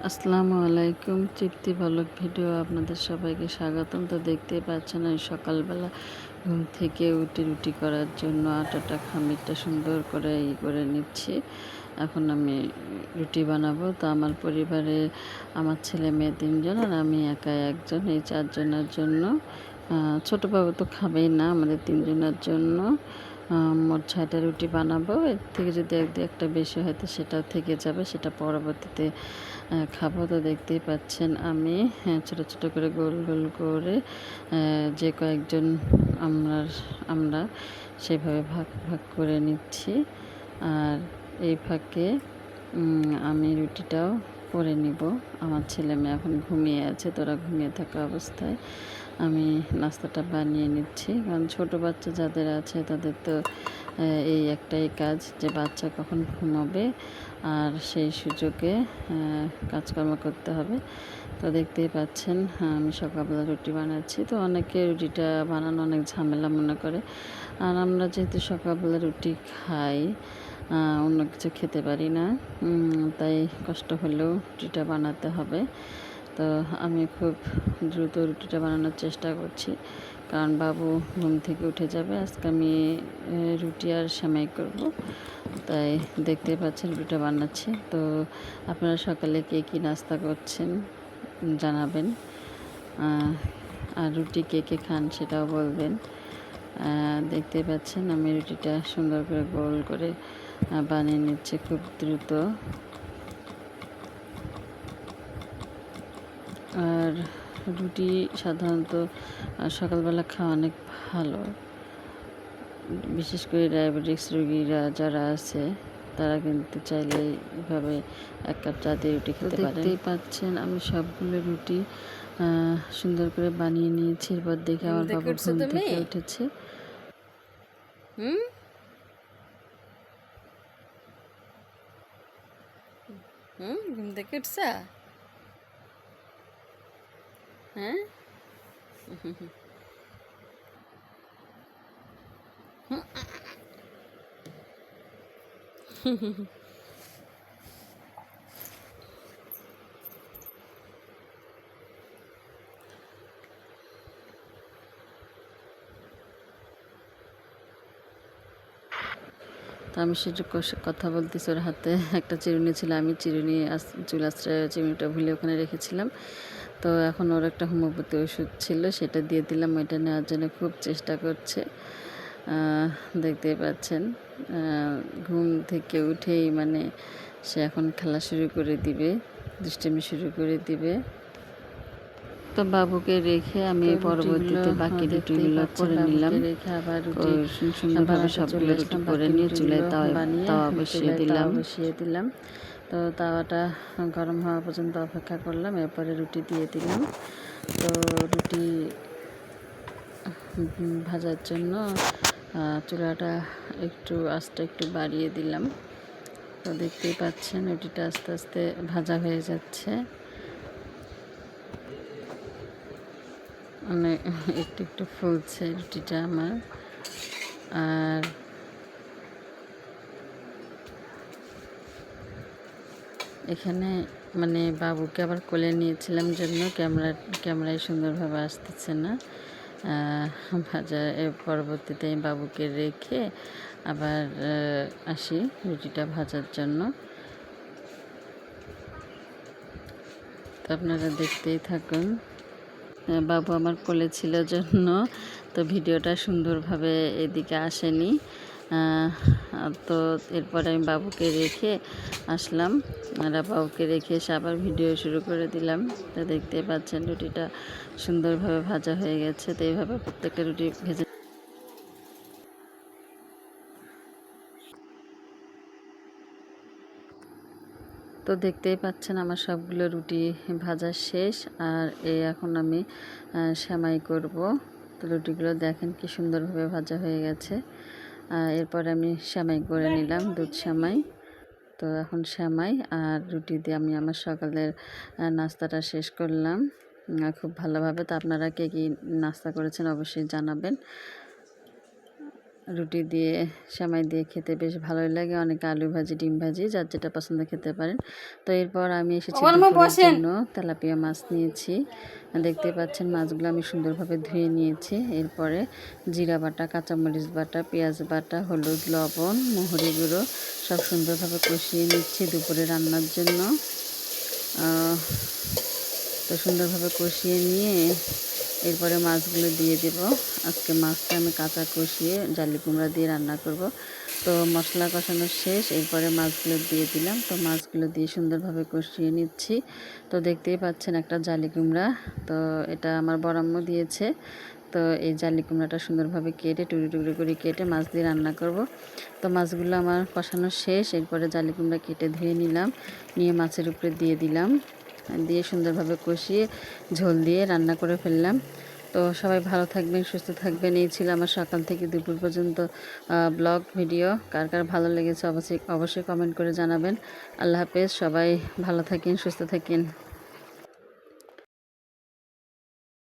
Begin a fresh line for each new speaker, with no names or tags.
আসসালামু আলাইকুম। তৃপ্তি blog video আপনাদের সবাইকে স্বাগতম। তো দেখতেই পাচ্ছেন আমি সকালবেলা ঘুম থেকে উঠে রুটি করার জন্য আটাটা খামিরটা সুন্দর করে করে নিচ্ছি। এখন আমি রুটি বানাবো। তো আমার পরিবারে আমার ছেলে মেয়ে ৩ জন আর আমি একা একজন। এই ৪ জনের জন্য ছোটো বাবু তো খাবেই না, আমাদের ৩ জনের জন্য মোট ৬টা রুটি বানাবো। এর থেকে যদি ১-২-১টা বেশি হয় তো সেটাও থেকে যাবে, সেটা পরবর্তীতে খাবো। তো দেখতেই পাচ্ছেন আমি ছোটো ছোটো করে গোল গোল করে যে কয়েকজন আমরা সেভাবে ভাগ ভাগ করে নিচ্ছি। আর এই ফাঁকে আমি রুটিটাও করে নিব। আমার ছেলে মেয়ে এখন ঘুমিয়ে আছে, তোরা ঘুমিয়ে থাকা অবস্থায় আমি নাস্তাটা বানিয়ে নিচ্ছি। কারণ ছোটো বাচ্চা যাদের আছে তাদের তো এই একটাই কাজ যে বাচ্চা কখন ঘুমাবে আর সেই সুযোগে কাজকর্ম করতে হবে। তো দেখতেই পাচ্ছেন আমি সকালবেলা রুটি বানাচ্ছি। তো অনেকে রুটিটা বানানো অনেক ঝামেলা মনে করে, আর আমরা যেহেতু সকালবেলা রুটি খাই, অন্য কিছু খেতে পারি না, তাই কষ্ট হলেও রুটিটা বানাতে হবে। তো আমি খুব দ্রুত রুটিটা বানানোর চেষ্টা করছি, কারণ বাবু ঘুম থেকে উঠে যাবে। আজকে আমি রুটি আর সেমাই করব, তাই দেখতে পাচ্ছেন রুটিটা বানাচ্ছি। তো আপনারা সকালে কে কী নাস্তা করছেন জানাবেন, আর রুটি কে কে খান সেটাও বলবেন। দেখতে পাচ্ছেন আমি রুটিটা সুন্দর করে গোল করে বানিয়ে নিচ্ছি খুব দ্রুত। আর রুটি সাধারণত সকালবেলা খাওয়া অনেক ভালো, বিশেষ করে ডায়াবেটিক্স রোগীরা যারা আছে তারা কিন্তু চাইলে এভাবে ১ কাপ চা দিয়ে রুটি খেতে পারেন। দেখতেই পাচ্ছেন আমি সবগুলো রুটি সুন্দর করে বানিয়ে নিয়েছি। এরপর দেখে আমার বাবু ঘুম থেকে উঠেছে। ঘুম থেকে উঠছা? হ্যাঁ। তো আমি সেটা কথা বলতেছি, ওর হাতে একটা চিরুনি ছিল, আমি চিরুনি চুল আঁচড়ায় চিরুনিটা ভুলে ওখানে রেখেছিলাম। তো এখন ওর একটা হোমিওপ্যাথি ওষুধ ছিল, সেটা দিয়ে দিলাম। ওইটা নেওয়ার জন্য খুব চেষ্টা করছে। দেখতেই পাচ্ছেন ঘুম থেকে উঠেই মানে সে এখন খেলা শুরু করে দিবে, দুষ্টামি শুরু করে দিবে। তো বাবুকে রেখে আমি পরবর্তীতে বাকি রুটিগুলো করে নিলাম। রেখে আবার রুটি সুন্দরভাবে সবগুলো রুটি করে নিয়ে চুলায় তাওয়া বসিয়ে দিলাম। তো তাওয়াটা গরম হওয়া পর্যন্ত অপেক্ষা করলাম, এরপরে রুটি দিয়ে দিলাম। তো রুটি ভাজার জন্য চুলাটা আঁচটা একটু বাড়িয়ে দিলাম। তো দেখতেই পাচ্ছেন রুটিটা আস্তে আস্তে ভাজা হয়ে যাচ্ছে, মানে একটু একটু ফুলছে রুটিটা আমার। আর এখানে মানে বাবুকে আবার কোলে নিয়েছিলাম জন্য ক্যামেরায় সুন্দরভাবে আসতেছে না ভাজা। পরবর্তীতে আমি বাবুকে রেখে আবার আসি রুটিটা ভাজার জন্য। তো আপনারা দেখতেই থাকুন। বাবু আমার কোলে ছিল জন্য তো ভিডিওটা সুন্দরভাবে এদিকে আসেনি। তো এরপরে আমি বাবুকে রেখে আসলাম, আর বাবুকে রেখে এসে আবার ভিডিও শুরু করে দিলাম। তো দেখতে পাচ্ছেন রুটিটা সুন্দরভাবে ভাজা হয়ে গেছে। তো এইভাবে প্রত্যেকটা রুটি ভেজে তো দেখতেই পাচ্ছেন আমার সবগুলো রুটি ভাজা শেষ। আর এখন আমি সেমাই করব। তো রুটিগুলো দেখেন কি সুন্দরভাবে ভাজা হয়ে গেছে। এরপর আমি সেমাই করে নিলাম, দুধ সেমাই। তো এখন সেমাই আর রুটি দিয়ে আমি আমার সকালের নাস্তাটা শেষ করলাম খুব ভালোভাবে। তো আপনারা কে কী নাস্তা করেছেন অবশ্যই জানাবেন। রুটি দিয়ে সেমাই দিয়ে খেতে বেশ ভালোই লাগে। অনেকে আলু ভাজি, ডিম ভাজি যার যেটা পছন্দ খেতে পারেন। তো এরপর আমি এসেছি দুপুরের জন্য তেলাপিয়া মাছ নিয়েছি। দেখতে পাচ্ছেন মাছগুলো আমি সুন্দরভাবে ধুয়ে নিয়েছি। এরপরে জিরা বাটা, কাঁচামরিচ বাটা, পেঁয়াজ বাটা, হলুদ, লবণ, মহরি গুঁড়ো সব সুন্দরভাবে কষিয়ে নিচ্ছি দুপুরে রান্নার জন্য। তো সুন্দরভাবে কষিয়ে নিয়ে এরপরে মাছগুলো দিয়ে দেব। আজকে মাছটা আমি কাঁচা কষিয়ে জালি কুমড়া দিয়ে রান্না করব। তো মশলা কষানো শেষ, এরপরে মাছগুলো দিয়ে দিলাম। তো মাছগুলো দিয়ে সুন্দরভাবে কষিয়ে নিচ্ছি। তো দেখতেই পাচ্ছেন একটা জালি কুমড়া, তো এটা আমার বড় আম্মু দিয়েছে। তো এই জালি কুমড়াটা সুন্দরভাবে কেটে টুকরো টুকরো করে কেটে মাছ দিয়ে রান্না করব। তো মাছগুলো আমার কষানো শেষ, এরপরে জালি কুমড়া কেটে ধুয়ে নিলাম, নিয়ে মাছের উপরে দিয়ে দিলাম, দিয়ে সুন্দরভাবে কষিয়ে ঝোল দিয়ে রান্না করে ফেললাম। তো সবাই ভালো থাকবেন, সুস্থ থাকবেন। এই ছিল আমার সকাল থেকে দুপুর পর্যন্ত ব্লগ ভিডিও। কার কার ভালো লেগেছে অবশ্যই কমেন্ট করে জানাবেন। আল্লাহ হাফেজ, সবাই ভালো থাকেন, সুস্থ থাকেন।